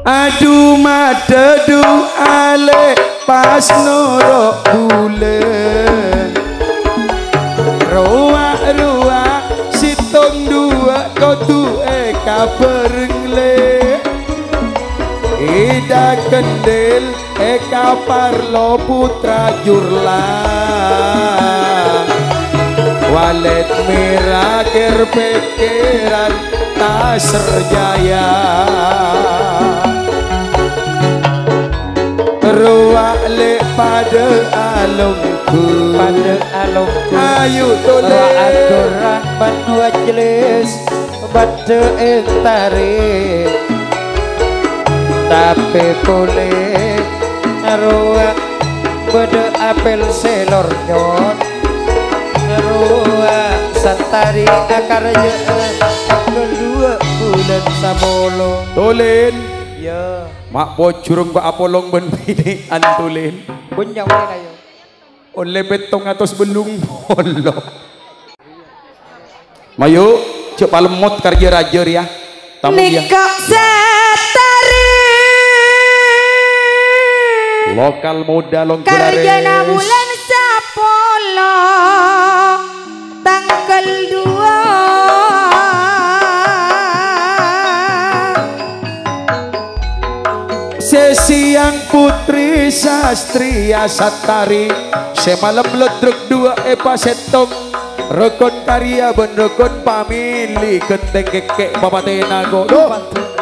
Adu madadu ale pas noro bulan Ruak-ruak situng dua kotu kabareng le Ida kendel parlo putra jurla Walet merah kerpekeran Tasrjaya Ruak le pada alungku ayu tole aturan majelis pada entari tapi boleh ruak pada apel selor nyot ruak santari akar kedua bulan sabolo tolen ya mak pocurung ba apolong ben bini antulin bunyang ayo oleh betong atas belung polo mayu cek palemot karya raja ya tamu ya Nikok setari lokal muda karjana bulan sapolo tanggal 2 sesiang putri sastria satari semalam ledruk dua setong rukun karya ben rukun pamili genteng kekek bapak tenago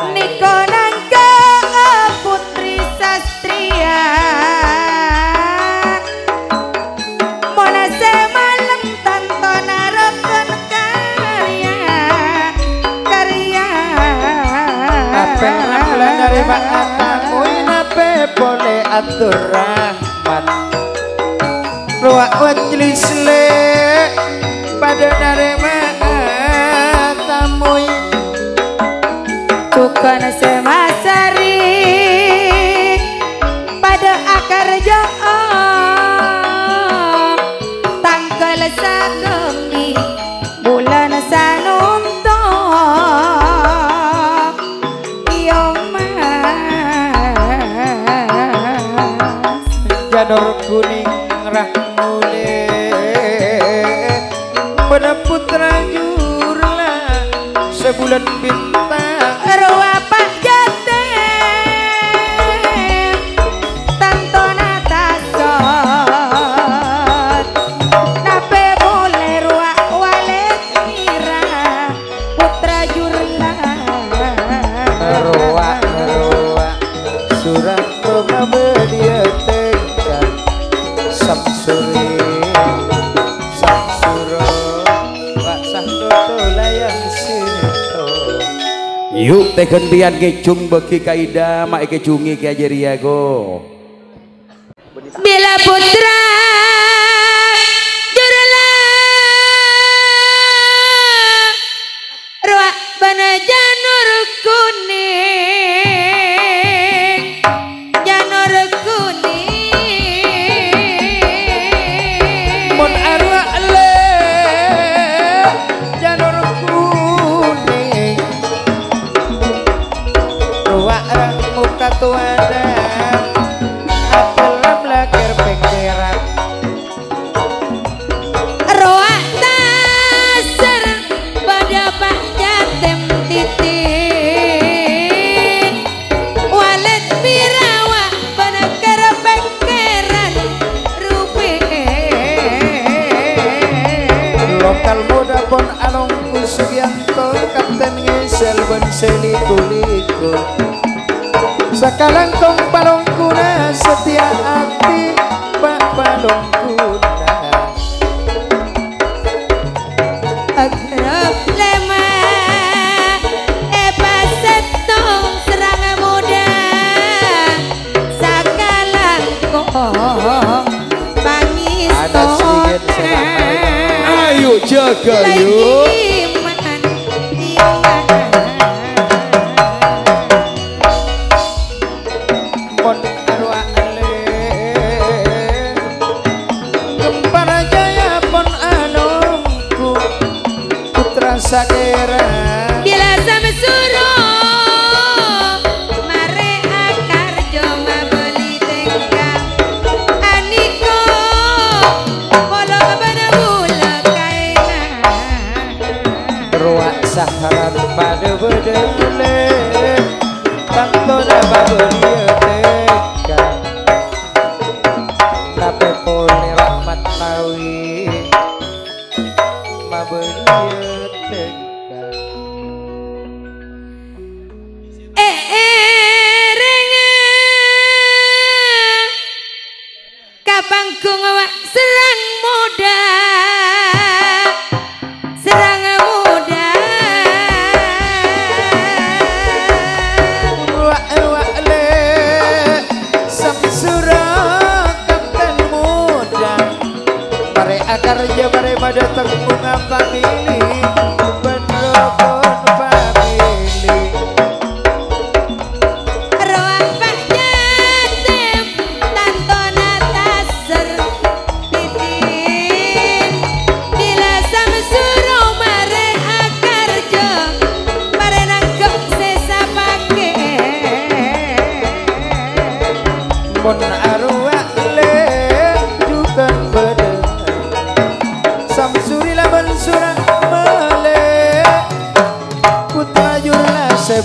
Niko nangka putri sastria Mona semalam tantona rukun karya apa ramlan dari matamu nape boleh atur rahmat ruak wajlis le pada narema tamui bukan semasari pada akar jaa tanggal sagemi bulan sanunto janur kuning rahmule pada putra jurla sebulan bintang ruah pak jate tantona tasot nape boleh ruah walet mira putra jurla ruah surah toga bedia tekan samsuri samsuro wak sahdoto layang sito yuk teken bian kecung beki kaida mak kecungi ke ajeriago bila putra jurla ruak bana janur kuning janur kuning mon arwah le janur kuning ruak muka tuada apelam lakir pikiran ruak tasar pada pak jatem titik walet birawa pada kerpekeran rupi lokal muda pon alongku Sugianto kapten ngesel ben seliku-liku sakalangkong palongkuna setia hati pak palongkuna agrab lema pasetong serang muda sakalangkong ada sedikit serangan ayo jaga yuk pon arwah ale gempar jaya pon alongku putra sagera bila sampai suruh mare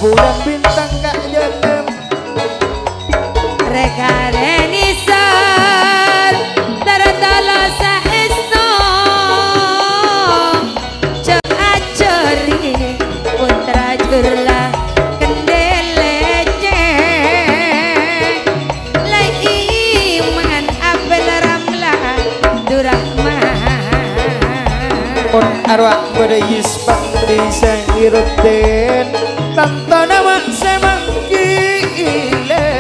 sebulan bintang kak jenem Rekareni sar Taratala saesto Cek aceri Putra jurlah Kendelece Lai iman Apel ramlah Durahman pon arwah bedayis pangdisa iruten tanto nama semangki ile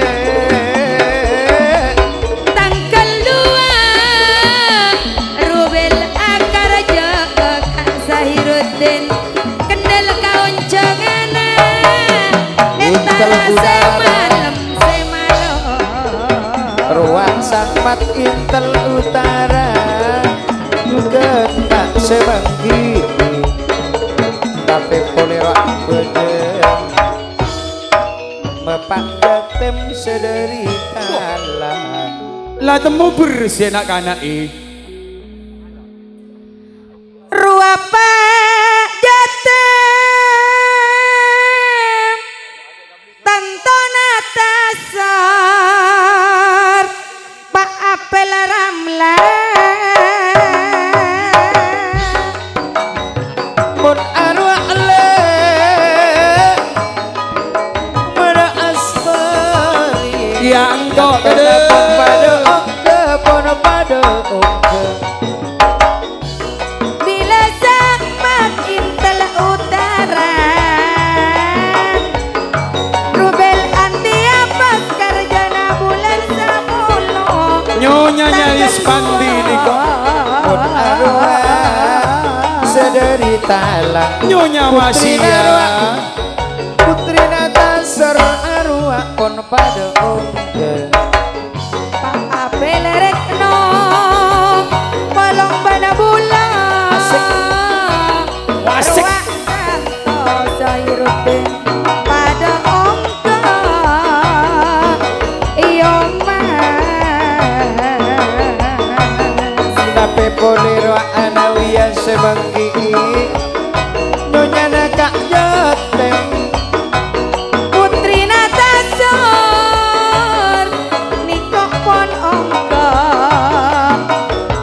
Tanggal 2 Rubel akar jaga Sahiruddin Kendal kaun jangana Entara semalam semalom ruang sangmat intel utara juga tak semangki tapi polerak bedem mepanggatem sederitalan Lah temu bersih anak kanak Ruapa jatem Tantona tasar Pak apel ramlah pun arwah le mana asmari yang kok pada ongke pun pada ongke Bila sangmat intel utara Rubel anti apas karjana bulan samulo nyonya nyaris pandi nih kok pun arwah sederitalan nyonya masih ya putri nata ser arwah pun pada ongke Pak apel rekno Palong bana bulan Asik. Asik. Arwah santo Sahiruddin Pada ongka Iyo mas tapi polero anawian semangki nyonya nakak jatem Putri Natasar Nikok pon ongka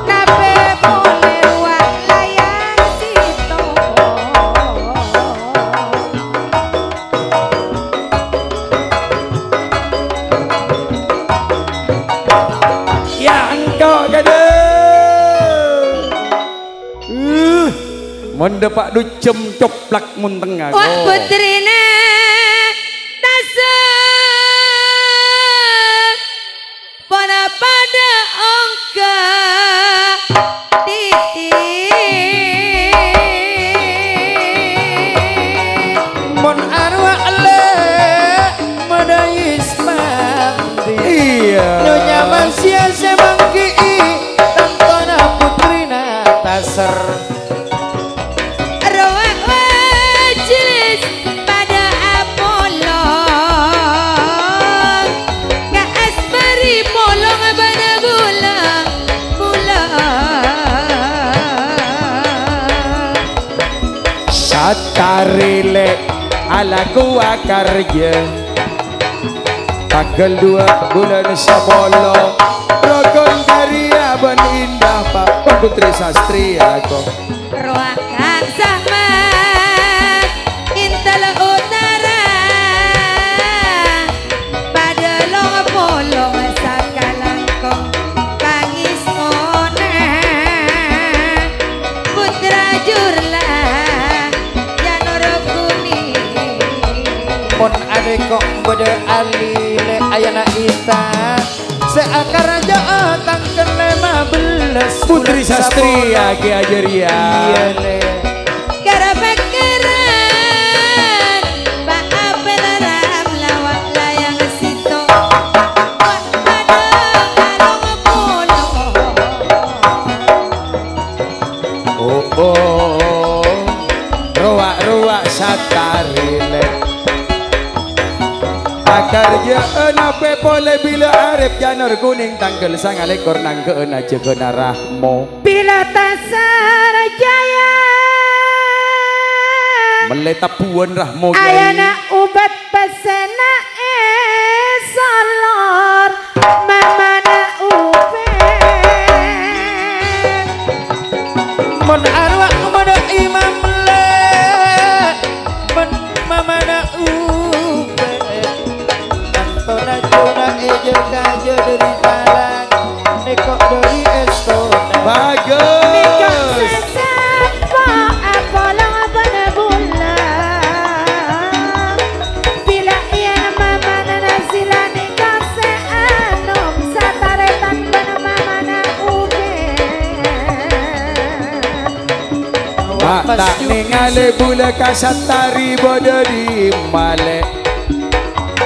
Kabe boleh ruang layang sito yang kok gede mendepak du cem coplak munteng aku Wah putri Natasar Pada pada ongka mon arwah le medayis mandi iya nyonya masia semangki tantona putri nataser Roa wajilis pada Apollo Gak asbari polong pada bulan satarile ala kuwa karya tanggal 2 bulan Sabolo rokon karya ben indah pak putri sastri aku Roa kang sama Intel utara Pada long polong sakalangkong Pangis mona Putra jurlah Janur kuning mon ade kok bede alile ayana ita seakar raja tangken 15 putri sastri aki ajaria iya le Gara pekeran Pak apel ram lawak layang sito Wah pada along polong oh ruak satarile akarja enape pole bila arep janur kuning tanggal sangalekor nang keun aja kena rahmo Bila tasar jaya Peleta puan rahmo ayana ubat pesena solor mamana ubet Mon arwah mana imam le mon mamana ubet Antona jona ejo kajo dari talang nekok dari estona bagus sesapa apalang berbula bila ia mamana nasila nikah seanom sataretan bener mamana ubet tak ningali bula kasatari bodo di male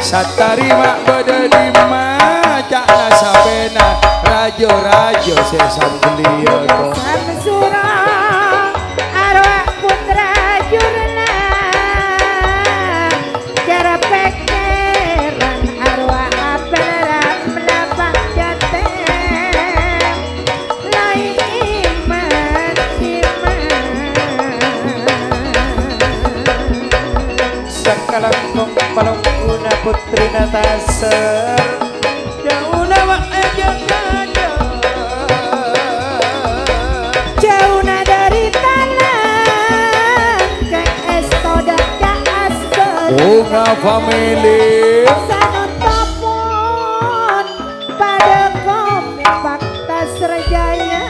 satari mak bodo di macak nasabena rajo-rajo sesam belia kok Samsura arwah putra jurna cara pekeran arwah aperan melapak jate lai iman Sakalang kong palungkuna putri nataser jauh nama ejo kajo jauhna dari tanah ke estoda ke asbel bunga family sanotopon pada kompak Tasrajaya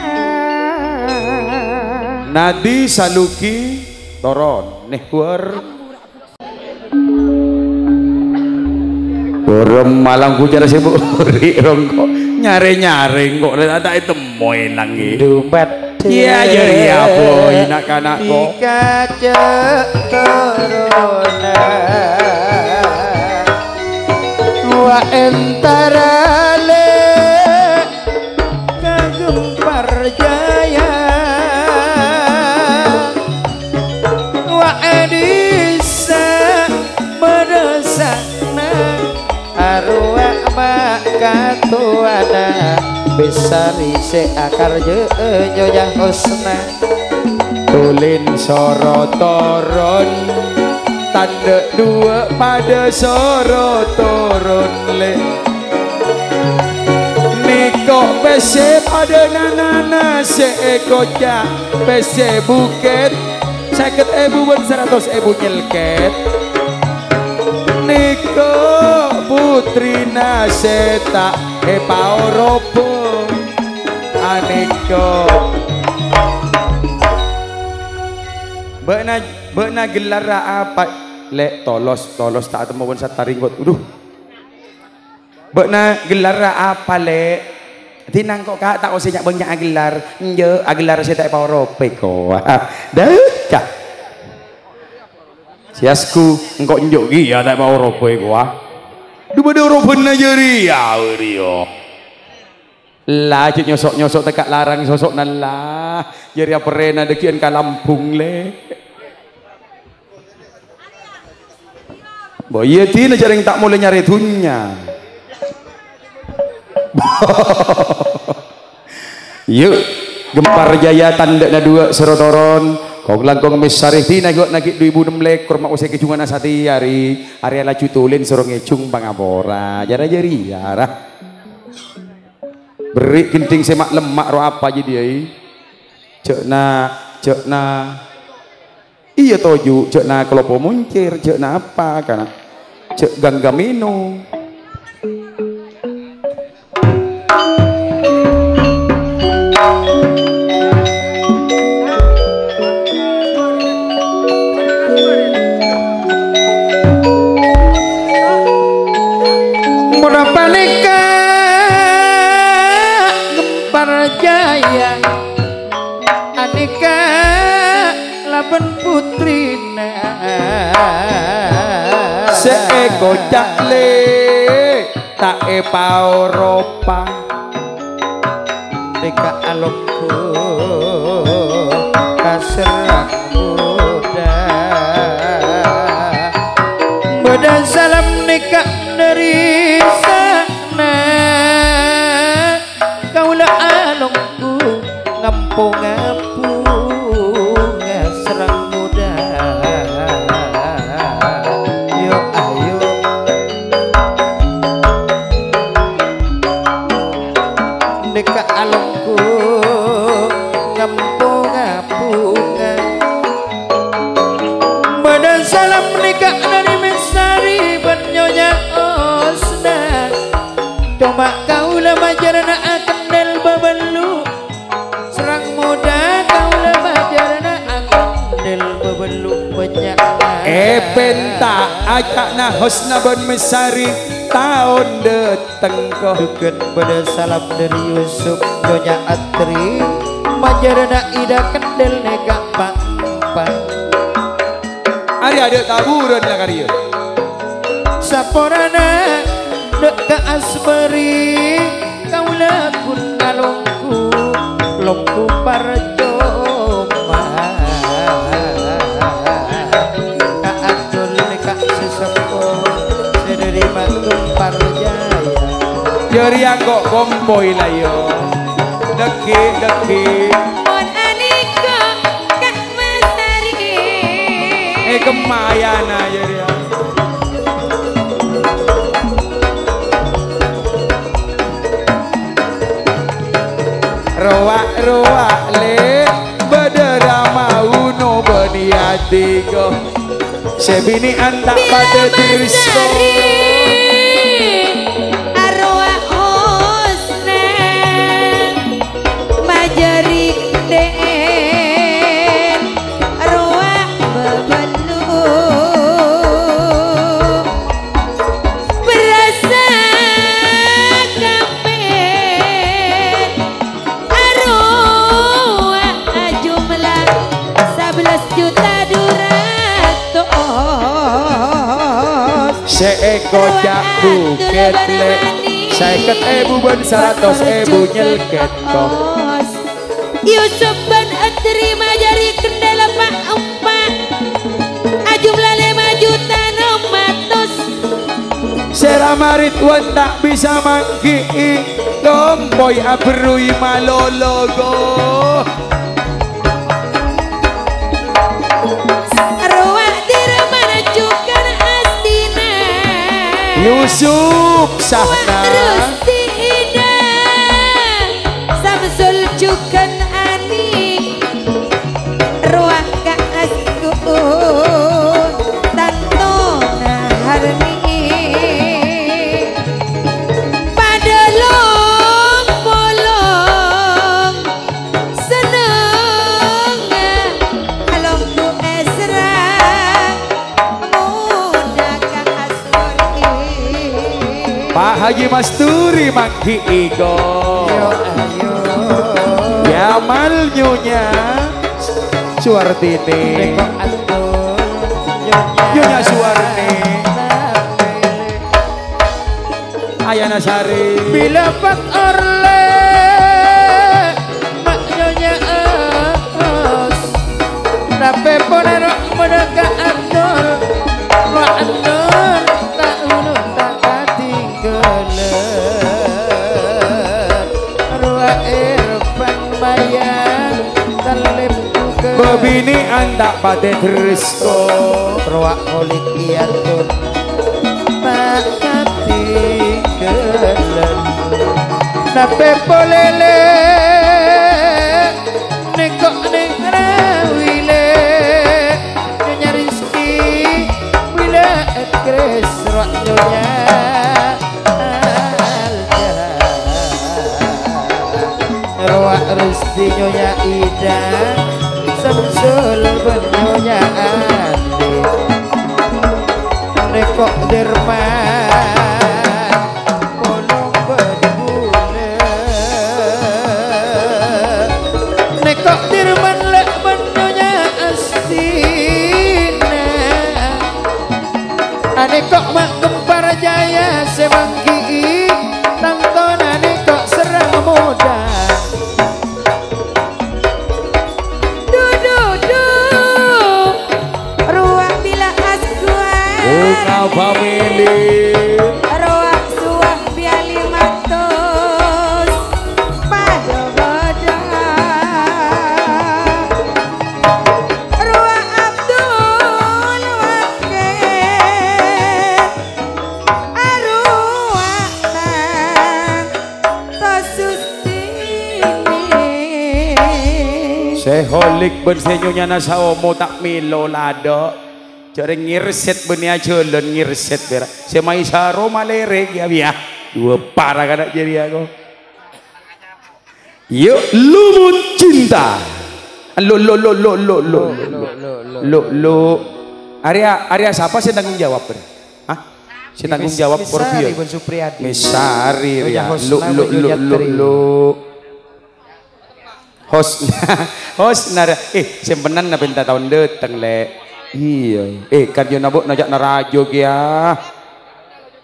Nadi Saluki Toron Nehwar Orang malang kucara sibuk rongko nyare-nyare kok tak itu moy lagi Dumbat iya ya boy anak-anak kok kaca corona wa entara le kagum parjaya wa edisa medesana arwah makatuana besari se akar jojang usna Tulin sorotoron tanda dua pada sorotoron le Niko pese pada nanana seekocak pese buket 50.000 buat 100.000 nyelket Niko putri naseta paoropo aneko Bena gelar apa le tolos tak temu pun sataringgot Bena gelar apa le tinang kok kak tak usah nyak banyak gelar nje gelar saya tak paoropo ko dah kak siasku engkau njuk gi ya tak paoropo ko Dua orang aja ria, rio. Lah, nyosok tekak larang sosok nalah. Jadi apa rena dekian ke Lampung le. Boye tina jarang tak mulai nyari tunya. Yuk, gempar jaya tanda na dua serotoron. Kau langkong mesarih tina gok nakik 2006 korma usai kecungan asati hari area cutulin sorong ngecung pangapora jara jari jara beri kinting semak lemak ro apa jadi ai cekna iya toju cekna kelopo muncir cekna apa kana cek ganggamino Jaya aneka laban putrina seeko cakle tak paoropa deka alomku kaserang muda salam nikah dari sana kaulah alomku ngampung serang muda Roma kaula majarna akendel babelu serang muda kaula majarna akendel babelu banyak penta akakna hosna bon mesari tahun deteng ko duken pada salam dari Yusuf Nyonya Atri majarna ida kendel nega pak hari ada taburan lah karieu saporana dek ka asmeri kaula kun ngalongku longku parjoma ka atul ka sesepo sederi matung parjaya jari kok komboy lah yo deki Mon anika Kak Mesari kemayana jari roa le bedera mau no beniatigo sebini antak pada dirisko arwah husna majarik den arwah babelu berasa kapen arwah jumlah 11 juta duratos seeko jak buket le 50.000 ben 100.000 nyelket kok Yusuf ban terima jari kendala pak empat jumlah 5 juta nomatos seramarit wan tak bisa mangki tomboy abrui malologo arwah diremana cukan astina Yusuf sahna Rusti ida Samsul cukan ani ruah ka askun tanto naharni pada long bolong seneng alongku Ezra muda ka asori Pak Haji Masturi mangki iko ya mal nyonya Suwartini nyonya Suwarni Ayana Sari bila pat orle mak nyonya os tapi ponero meneka andol wa andol tak ulun tak katinggalan ruwa irfan bayan talib ke Bebini andak pada Drisko ruwa holik iatun tak katinggalan nape polele nekok ning rawile nyonya Rizki bila ekres ruak nyonya Alja ruak Rizki nyonya Ida Samsul ben nyonya Andi nekok derman nekok dirman lek menyonya astina anekok mak gempar jaya semangki tangton anekok serang muda ruah bila askuan Bunga family ruah suah biali matos pada badan ruah Abdul Wakil arwah tan tosustini Seholik ben senyonya nasaomo tak milo lado jare ngirset benia jalan ngirset bera semai saro malere ya biya dua parah kada jadi aku yuk lumut cinta lo Arya siapa sih tanggung jawab ah si tanggung jawab Scorpio Mesari ya host nara simpenan na pinta tahun datang le iya karyo nabok najak narajo kia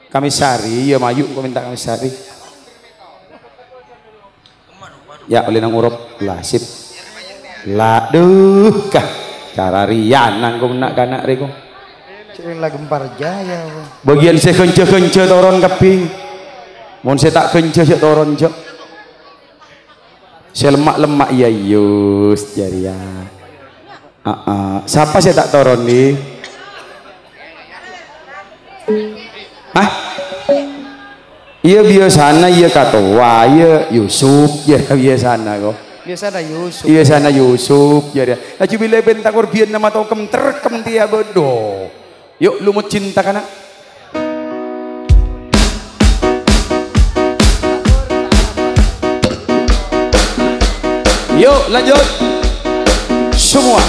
kami sari ya mayu kau minta kami sari ya oleh nang urop lasip laduh kah cara rian nang kau nak kanak reko lah gempar jaya bagian saya kenca toron kapi mon saya tak kenca saya toron jok saya lemak ya yus jari ya siapa saya tak toron nih iya biasana iya katoa iya Yusuf ya biasana kok biasana Yusuf ya dia laju bila bentak korbian nama tau kem terkem dia bodoh yuk lumut cinta kana yuk lanjut semua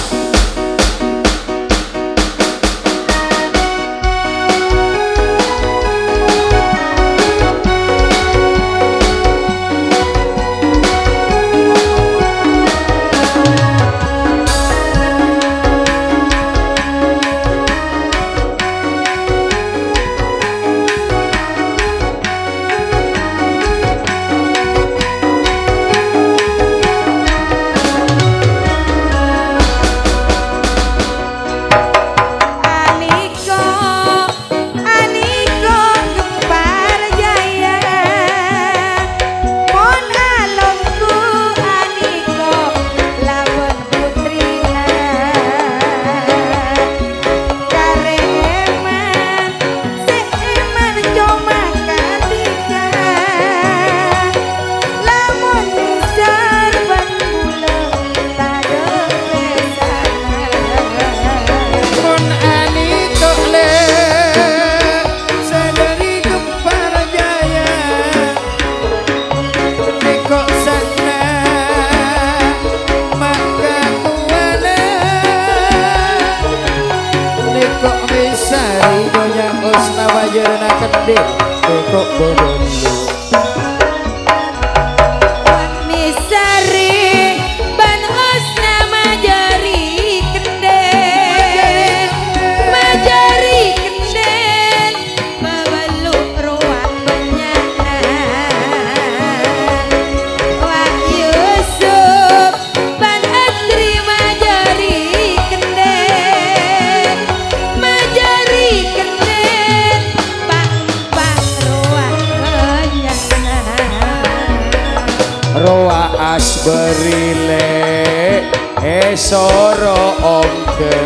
soro ongke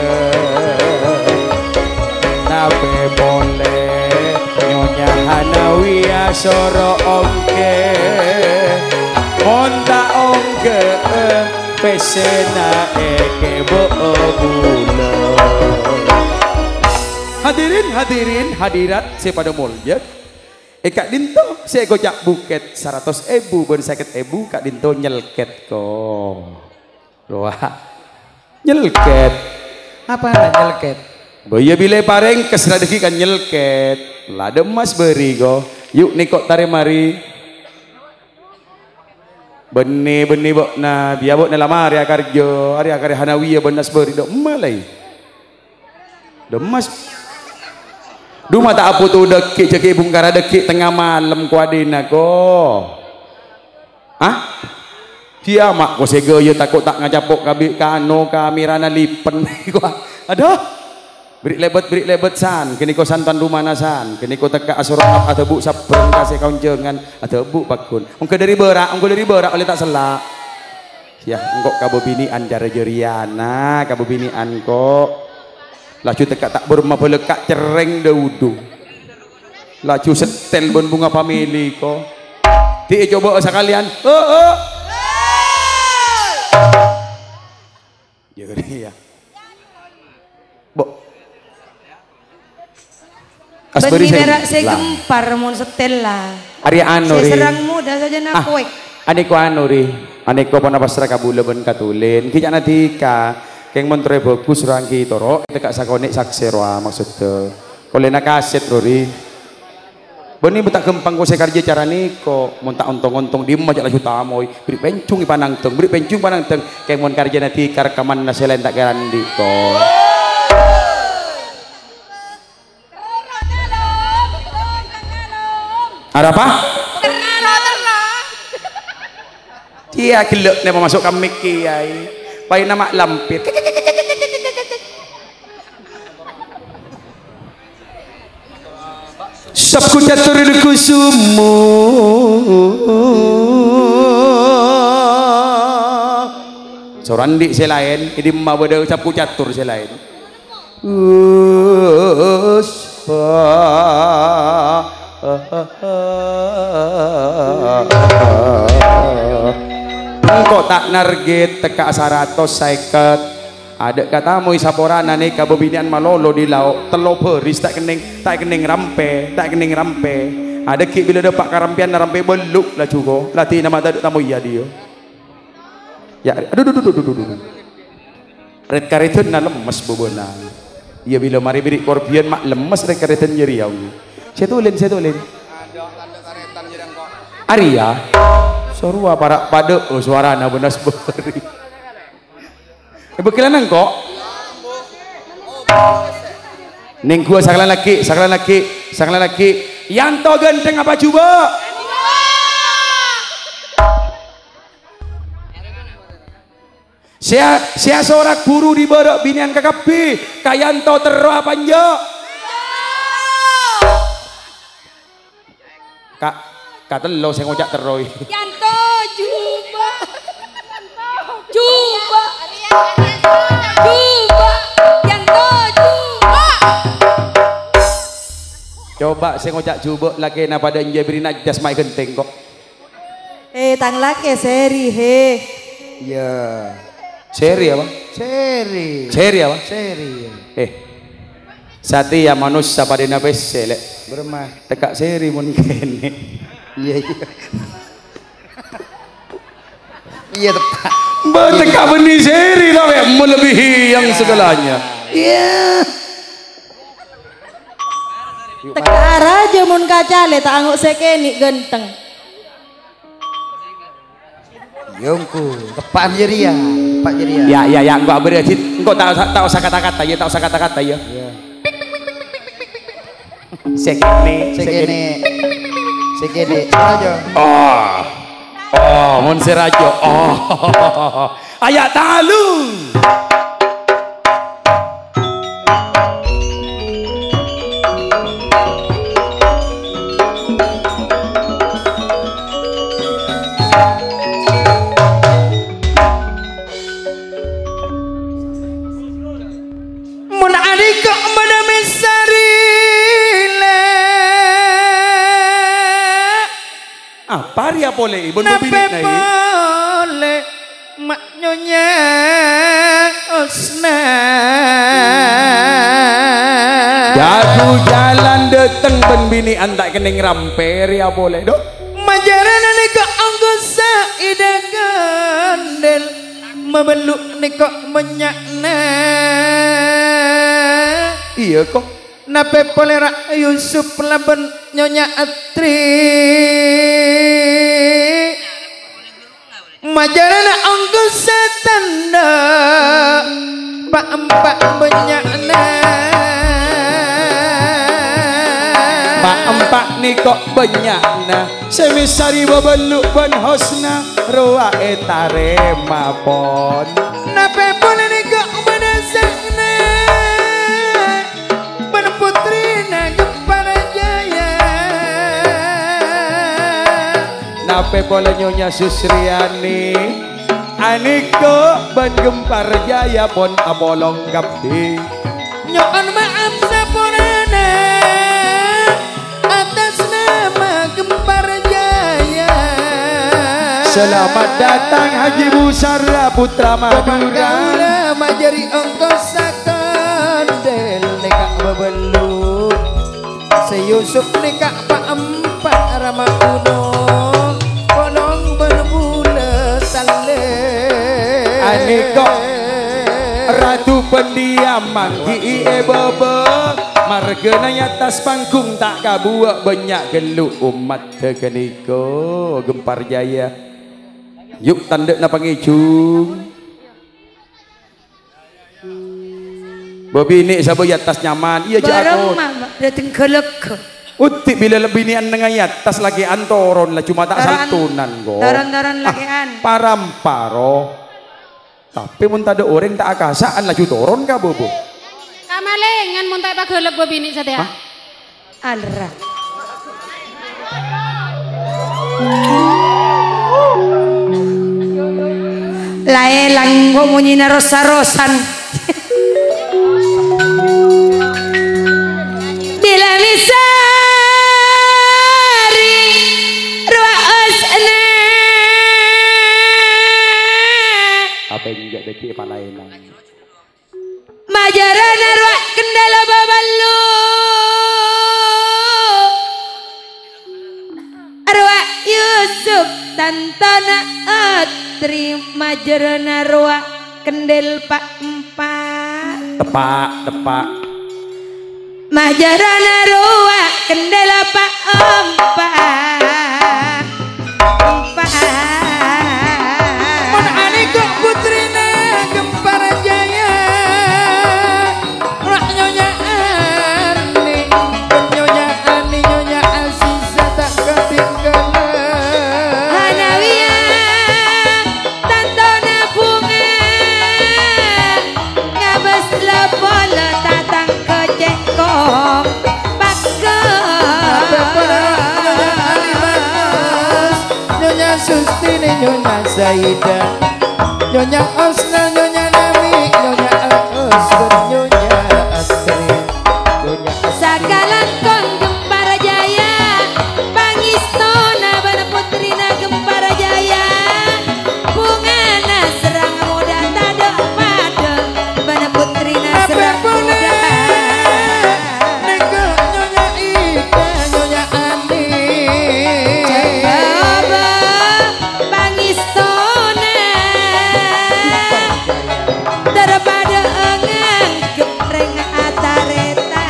nabe boleh nyonya Hanawiya soro ongke monta ongke pesena eke bobulo hadirin hadirat saya pada mulia Kak Dinto saya gojak buket 100.000 ben 50.000 Kak Dinto nyelket ko wah nyelket apa nyelket boya bile pareng kesradeki kan nyelket lada emas beri go yuk nikok tare mari beni bok na biar bok na lama hari akarjo hari akar Hanawiya benas beri dok malai demas Duma tak apa tu dekik cekik bungkara dekik tengah malam kuadina ko. Dia mak ko sega ya takut tak ngajapok kabik kano kamirana lipen ko. Aduh. Beri lebet san kini ko santan rumana san kini ko teka asurap atau bu sabrang kasih kaun jangan atau bu bakun. Engko dari berak oleh tak selak. Ya engkau kabo binian jara jeriana kabo binian ko. Laju tekak tak berumah pelekak cereng daudu laju setel bon bunga family ko di coba sekalian ya gini ya bo Asbari berak saya gempar mon setela. Arya anu Saya ri. serang muda saja nak kuek. Aniko anu ri. Aniko panapasra kabula ben katulin. Kijak natika. Keng montre bagus orang kita ro. Tekak sakonik sakserwa maksudnya. Koleh nak kaset ri. Beni betak gempang ko sekarja cara niko. Montak ontong-ontong di majak laju tamoy. Beri pencung ipanang teng. Beri pencung panang teng. Keng mon karja natika rekaman naselen tak garandi ko. Ada apa? Dia gelek nih masuk kami kiai. Pai nama lampir. Sabku catur kusumu. Sorandi selain, ini mah beda sabku catur selain. Engkau tak narget teka 150 ada katamu isaporana nih kabobinian malolo di laut telo beris tak kening rampe ada ki bila dapat karampian rampe beluk lah cuko latih nama tadi tamu iya dia ya aduh red karetun na lemes bobona iya bila mari beri korbian mak lemes red karetun jeriau saya tulen Arya sorua para pada suara na benas beri bekilan kok ning gua saklan laki Yanto ganteng apa coba Sia sorak buru di barok binian KKP Kayanto tero apa njo Kak telo saya ngocak teroi Yanto juba Yanto juba coba saya ngocak juba lagi na pada njabri najas mai genteng kok tang laki seri he iya seri apa seri apa sati ya manusia pada nabe selek bermah tekak seri mun kene iya tepat tekak benih seri lah melebihi yang segalanya iya tekak raja mun kacale tak angguk sekeni genteng Yongku tepat jeria ya enggak berarti engkau tak usah kata-kata ya sekene aja mon serajo ayat talu Paria boleh ibu bilik nai boleh mak nyonya osna jatuh jalan deteng ben bini antak kening ramper ya boleh dok majaran neka anggosa ida gandel mebeluk neka menyakna iya kok nape polera Yusuf laben nyonya Atri majarana anggosa tanda pak empak benyakna pak empak ni kok benyakna semisari babeluk ben hosna roa etare mapon nape boleh ni kok menasakna ben putri na gempar jaya nape boleh nyonya Susriani aniko ben gempar jaya pon abolong kapti nyoan maaf saporana atas nama gempar jaya selamat datang Haji Busara Putra Madura majari ongkos sakandel nekak bebeluk Yusuf nikah Pak Empat Rama Uno Kolong berbula tale Ane kok Ratu pendiam manggi bebe margana atas panggung tak kabuak banyak geluk umat tekeniko gempar jaya yuk tandek na pangijung Bobini sabu atas nyaman iya bareng jakot mah dateng gelek utik bila lebih nian dengan atas lagi antoron lah cuma tak santunan kok taran-taran lagian paramparo tapi mun tak ada orang tak akasaan lah toron ka bobo kamalengan mun tak pagelek bobini sadaya alra lae lang kok munyi na rosa-rosan bila misari ruasna apa yang enggak deki palainan majarana ruak kendala babalu ruak Yusuf tantana atri majarana ruak kendel Pak Empat tepak majarana ruak kendala Pak Empat Mun anikok putrina gempar jaya Rak nyonya ani Nyonya ani nyonya Aziza tak ketinggalan Hanawiya tantona bunga ngabes lapola tatang kocek kong Nyonya Sustini, Nyonya Zaida, Nyonya Osna, Nyonya Nami, Nyonya Osna, Nyonya Astri, Nyonya sakalan kong gempar jaya pangistona bana putrina gempar jaya bungana serang muda tada pada bana putrina serang muda Nego, Nyonya Ida, Nyonya Andi, Aba pangistona daripada engang gepreng atareta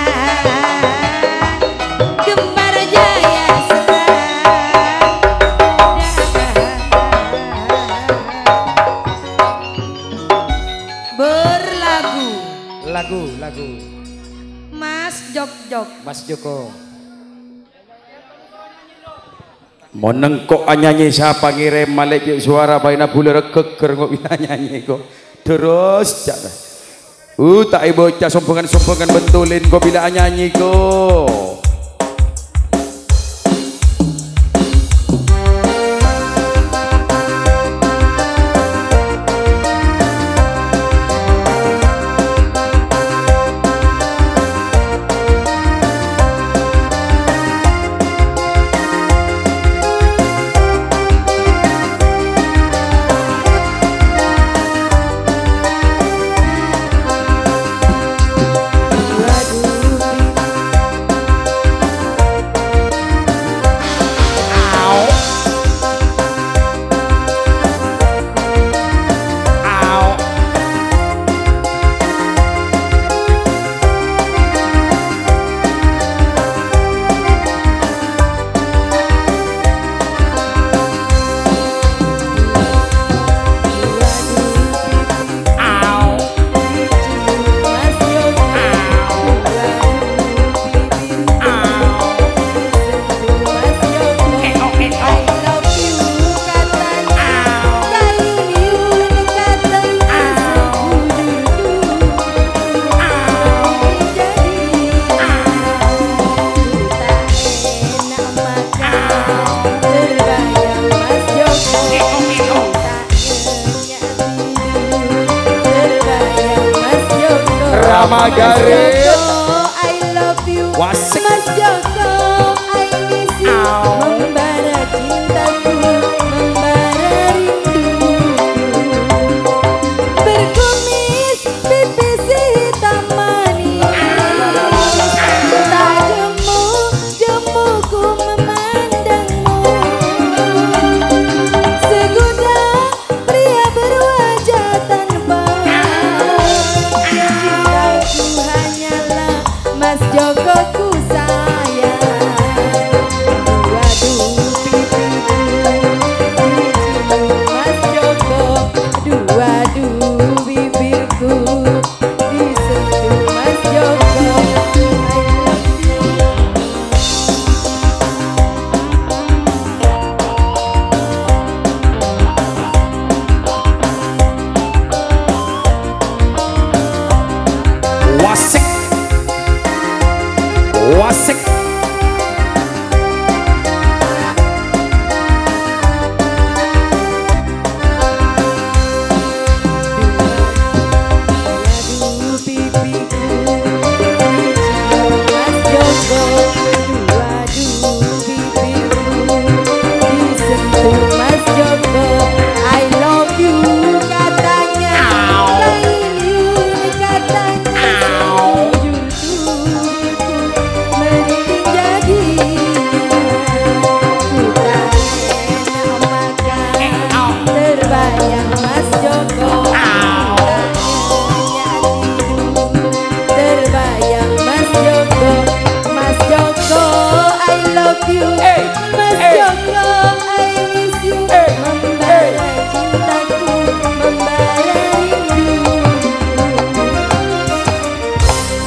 gempar jaya serang berlagu lagu Mas Jok Mas Joko. monengkok nyanyi siapa ngirim malik suara baina bulir keker kok bisa nyanyi kok terus cak tak ibu cak sombongan betulin kok bila nyanyi kok Magari I love you Wasik. Mas Joko I miss you membara cintaku membara rindu berkumis pipis hitam manis tak jemu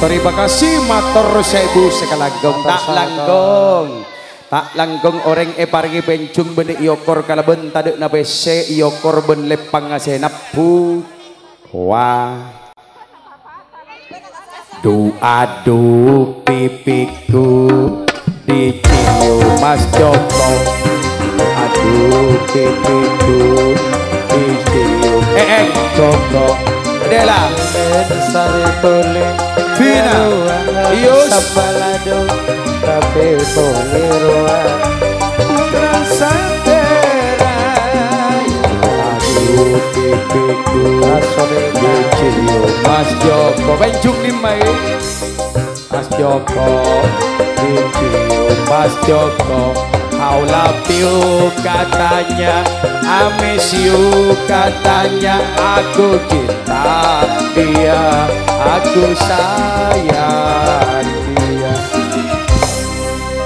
terima kasih matur sewu sekalagong tak langgong orang paringi pencung benik yokor kalaben tadek na bese yokor ben lepang asenap pu wah adu pipiku dicium Mas Joko adu pipiku dicium Joko Dela sari tole Vina Ius sabalado tapi polirwa rasa terai adu pipiku dicium Mas Joko pencung limai Mas Joko dicium Mas Joko I love you katanya I miss you katanya aku cinta dia aku sayang dia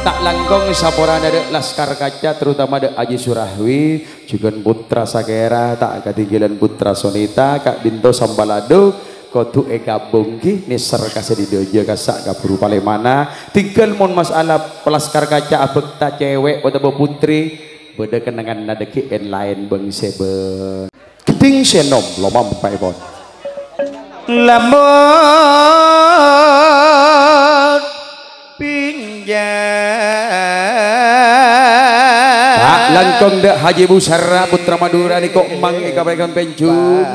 tak langgong saporan ada Laskar Kaca terutama ada Aji Surahwi juga Putra Sakera tak ketinggalan Putra Sonita Kak Dinto Sambalado kotu gabung ki niser kasih di dojo kasak kaburu palemana tinggal mon masalah Laskar Kaca abekta cewek pada putri beda kenangan nadeki en lain bang sebe keting senom lomam Pak Ipon lamun pinjam tak langkong dak Haji Busara Putra Madura ni kok emang ikabakan penjung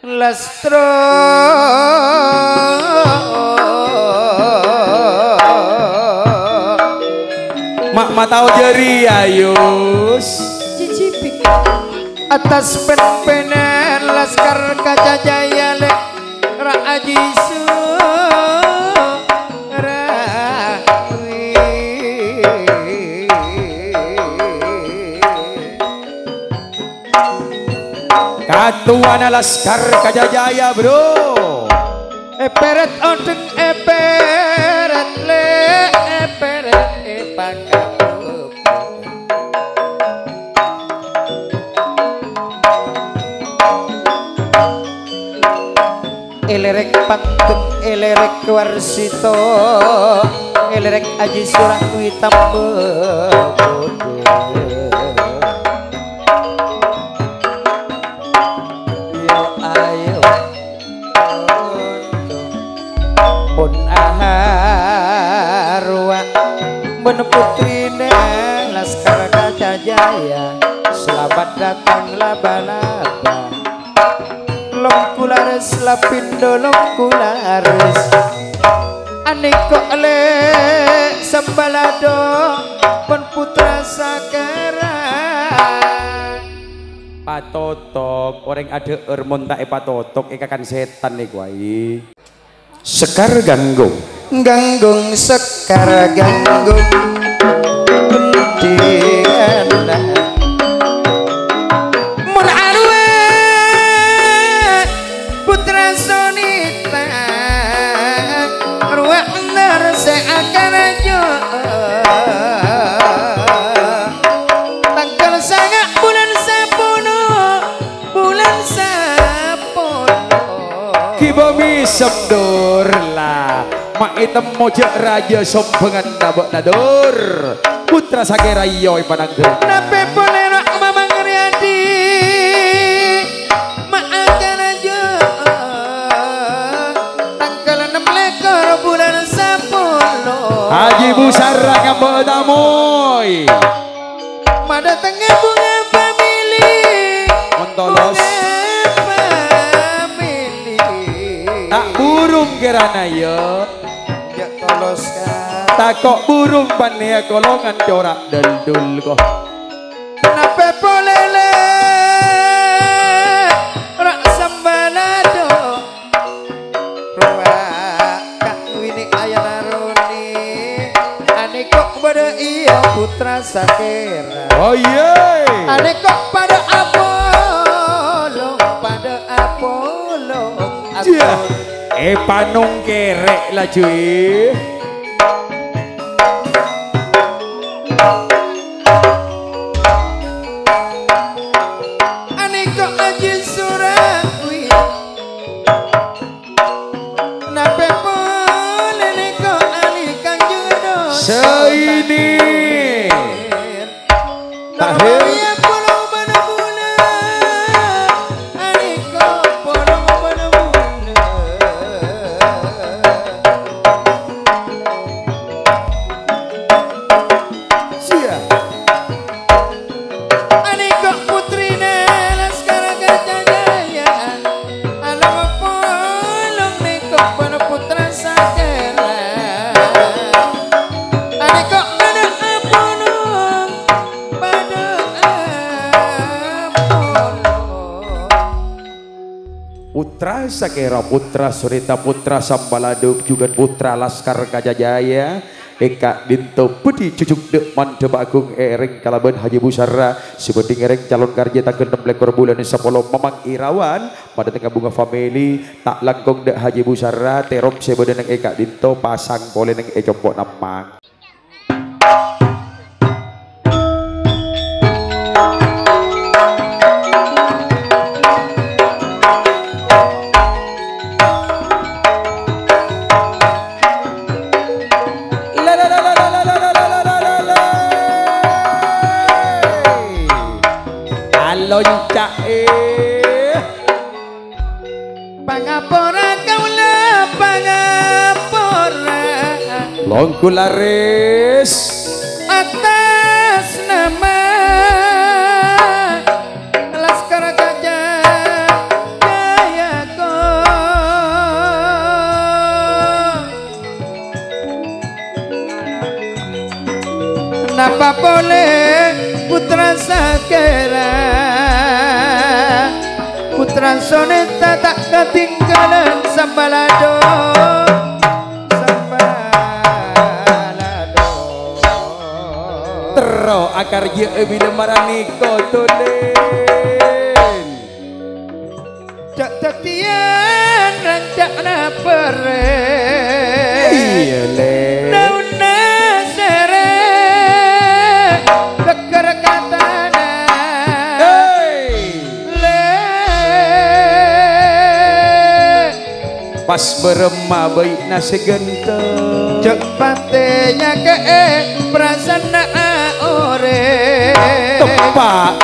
lastro mak matau jeri ayus cicipik atas pen-penen Laskar Kaca Jaya lek Raaji Katuan Laskar Kaca Jaya bro eperet odeng eperet le eperet epakapup elerek patut elerek warsito elerek Aji Surahwi tambo pun aharwa ben putrine Laskar Kaca Jaya selamat datang laba-laba longkulares lapindo longkulares aniko le sambalado pun Putra Sakera patotok orang ada hormon tak patotok ikakan setan nih guai Sekar Ganggung Sekar Ganggung Diana Mun arwe Putra Sonita Arwe bener seakan aja tanggal sangat bulan 10 Kibomi sebdur lah mak item mojak raja sompengan dabak nadur Putra Sakera yoi panangge nape polero mamang riadi mak akan aja tanggal 6 bulan 10 Haji Busara ngambek tamoy mada tengah bunga family montolos tak burung kerana yo ya tolos tak kok burung pania kolongan corak dendul kok nape polele rak sambalado ruwa kak wini ayanaroni ane kok pada iya Putra Sakera oh iya ane kok pada Apollo panung kerek lah cuy aneka Aji Surahwi ini tahir Putra Sakera, Putra Surita, Putra Sambaladuk, juga Putra Laskar Kajajaya, Eka Dinto Budi Cucuk Dek Mantep Agung Ereng Kalaban Haji Busara, Sebeting Ereng calon karya tak kendem lekor bulan Sapolo Mamang Irawan, pada tengah bunga family, tak langkong Dek Haji Busara, Terop Sebedeneng Eka Dinto, pasang poleneng Ecompok Namang. Loncak pangapora kaula pangapora Longkularis atas nama Laskar Kajajaya ko napa boleh Putra Sakera Putra Soneta tak ketinggalan Sambalado Tero akar ye bila marani kotolen cak tetian rancak na pere iya le daun sere keker katana pas beremah baik nasi genteng cek pantenya ke prasana ore tepat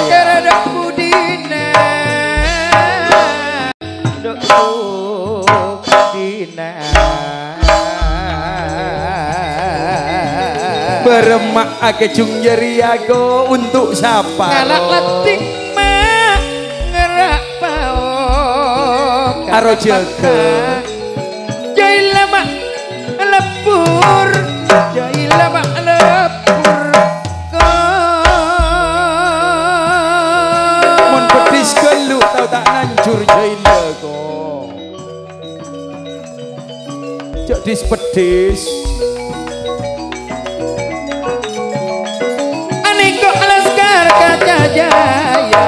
kira dok budina dok budina beremah ake cung jari aku untuk siapa ngalak letik mak ngerak pao aro jaga jai lama lepur jai lama lepur mon petis kelu tau tak nancur jaila ko cok dis pedis aniko Laskar Kajajaya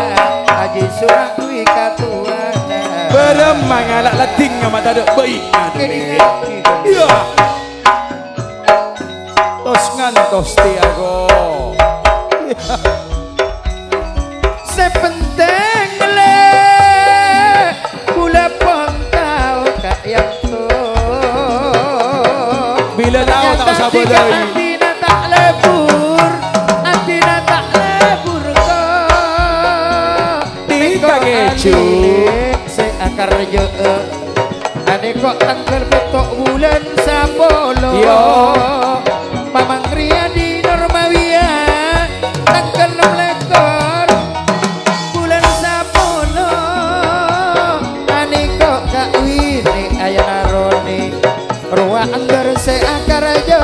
Haji Surakwi Katuana beremah ngalak leting mata dek baik iya tos ngantos tiago sepenteng le kula pontau kak yang to bila tahu tak usah bodoi atina tak lebur atina tak lebur ko tiga kecu se akar je ane kok tanggal betok bulan sapolo yo Mamang Riyadi Normawia tanggal 6 lekor bulan sapolo ane kok kak wini ayana roni ruwa anggar se akar je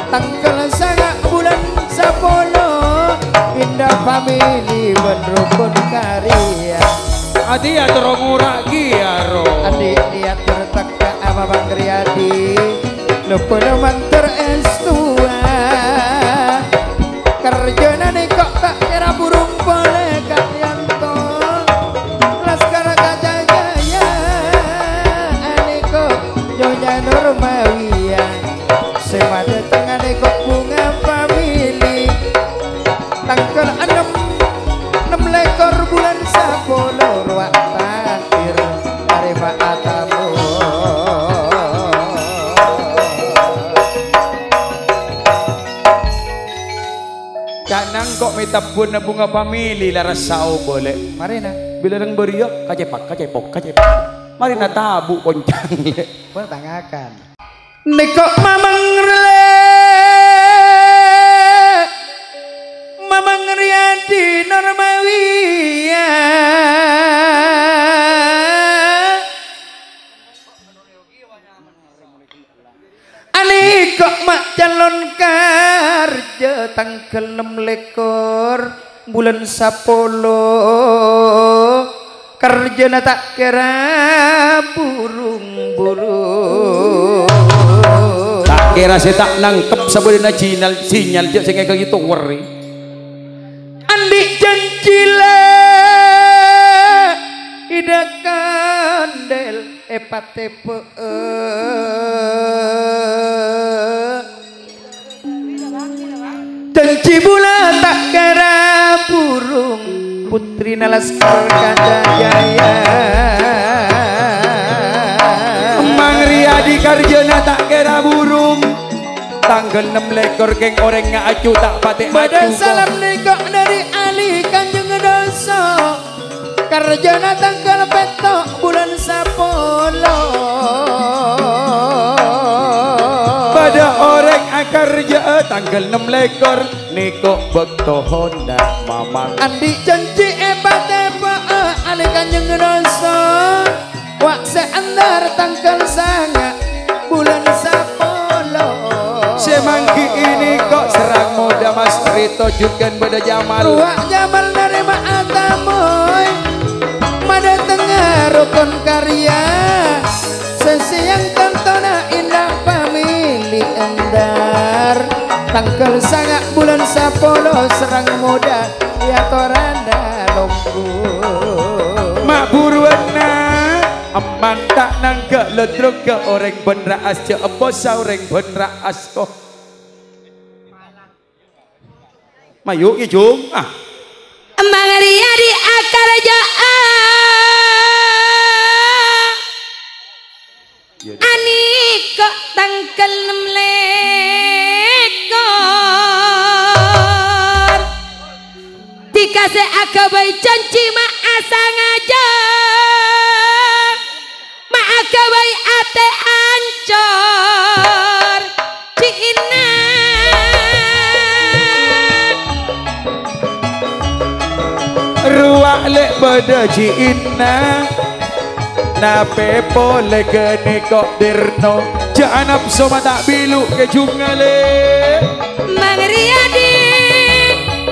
tanggal sangat bulan sapolo indah family berrukun karya adik atau murah giaro adik dia terteka ama Bang Riyadi lupa manter estua kerjana nih kok tak kira burung boleh kak yanto Laskar Kajajaya aniko nyonya Normawia semada tengah nih kok bunga family tanggal 6 lekor bulan sapolo ruang takdir dari Pak Atamu Canang kok minta bunga pamili laras sao boleh. Mari na. Bila nang beriak kacepok. Mari na tabu koncang le. Pun tangakan. Nekok Mamang Riyadi Normawiya Ani kok mak calon kerja tanggal 6 bulan 10 kerja na tak kira burung tak kira saya tak nangkep sebenarnya sinyal je saya kayak gitu worry andi janjila ida kandel epatepe janji bulan tak kira burung putri Nalaskar Kadajaya Mang Riyadi Karjana tak kira burung tanggal 6 lekor keng orang ngacu tak pati acu Pada salam nikah dari Ali Kanjeng Doso Karjana tanggal petok bulan 10 pada orang kerja tanggal 6 lekor niko bekto Honda mamang Andi janji epa-tepa Ali Kanjeng Doso wak seandar tanggal sanga bulan 10 semangki ini kok serang muda Mas Rito juga pada Jamal Wak Jamal dari Ma'atamoy Mada tengah rukun karya sesiang tontonan indah pamili endar tanggal sangat bulan 10 serang muda ya toranda lombu mak buruana aman tak nangka ledruk ke orang benraas je ebosa orang benraas kok mayuk ya jung Mang Riyadi Akarja ani kok tangkel 6 lekor dikasih agabai janji mak asa ngaja mak agabai ate ancor Cina ruak lek pada Cina na pepo legene kok dirno janap soma tak bilu ke jungale Mang Riyadi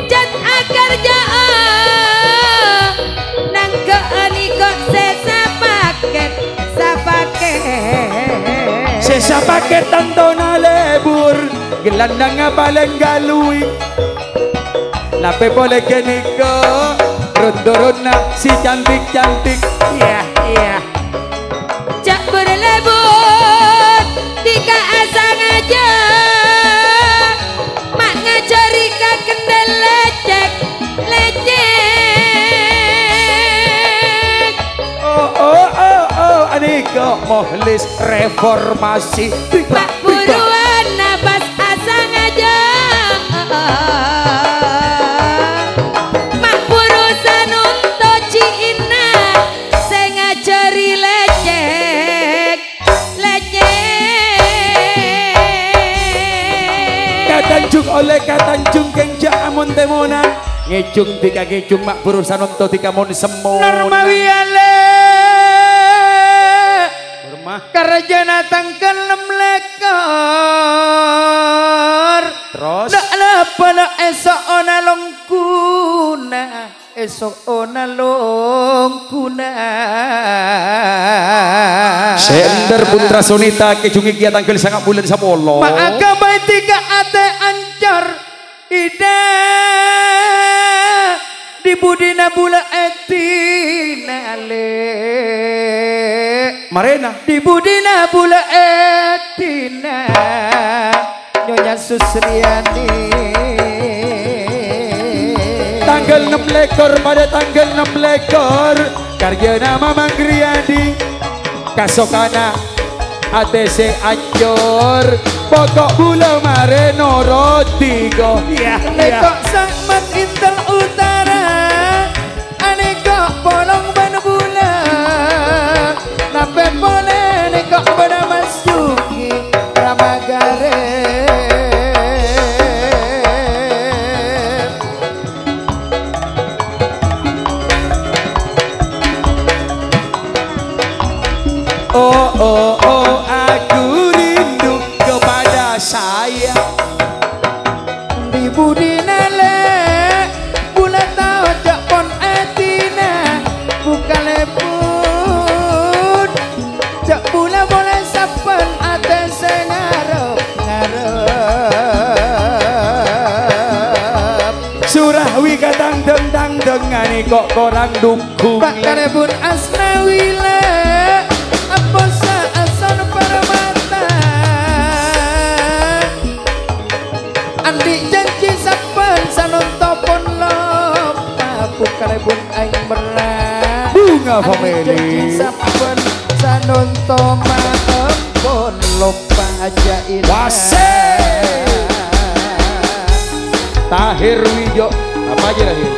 jat akar jaa nang keani kok sesa paket tantona lebur gelandang paling galui la pepo legene kok ronda si cantik iya cak berlebur dika asang aja mak ngajari ka kendel lecek oh anika mohlis reformasi mak buruan nabas asang aja mak burusan untuk Cina saya ngajari lecek katanjung oleh katanjung keng jaamon temonan ngejung tika ngejung mak burusan untuk tika mon semon Normawiale Karjana tanggal 6 lekor terus nak pada esok ona longkuna esok ona longkuna sender putra sonita kejungi kia tanggal sangat bulan sapolo maka baik tiga ate ancor ida di budina bula etina le Marena di budina bula etina Nyonya Susriani tanggal 6 lekor pada tanggal 6 lekor karya nama Mang Riyadi kasokana ATC Ancor pokok gula mare noro tiga. Iya, Nekok sakmat intel utara, anekok polong ban bulan, nape boleh nekok pada Mas Yuki Ramagare. Oh, oh, oh, aku rindu kepada saya. Di budi nale bula tau jak pon atina buka lepun jak bula boleh sapan ate sengarep ngarep Surah wi kadang tentang dengani kok korang dukung. Pak karebun asnawile apa asal permata andi janji sapan sanonto pon lopa bukarebun aing berat Bunga andi family. janji sapan sanonto maem pon lopa aja ini Wasih. Tahir Wijo. Apa aja Tahir?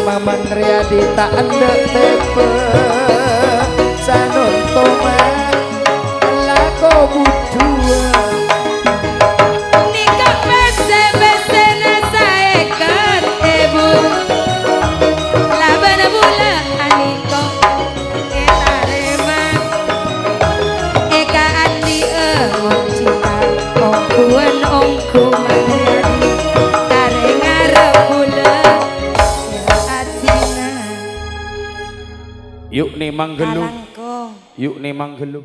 Maman Riyadi tak andek tepe sanonto mah lako budua Nikah bese na saekat ebu laban bula aniko etarema eka andi ngom cinta ongkuan ongku Mariadi kare ngarep bula atina Yuk nih manggelu. Alangkong Yuk nih manggelu.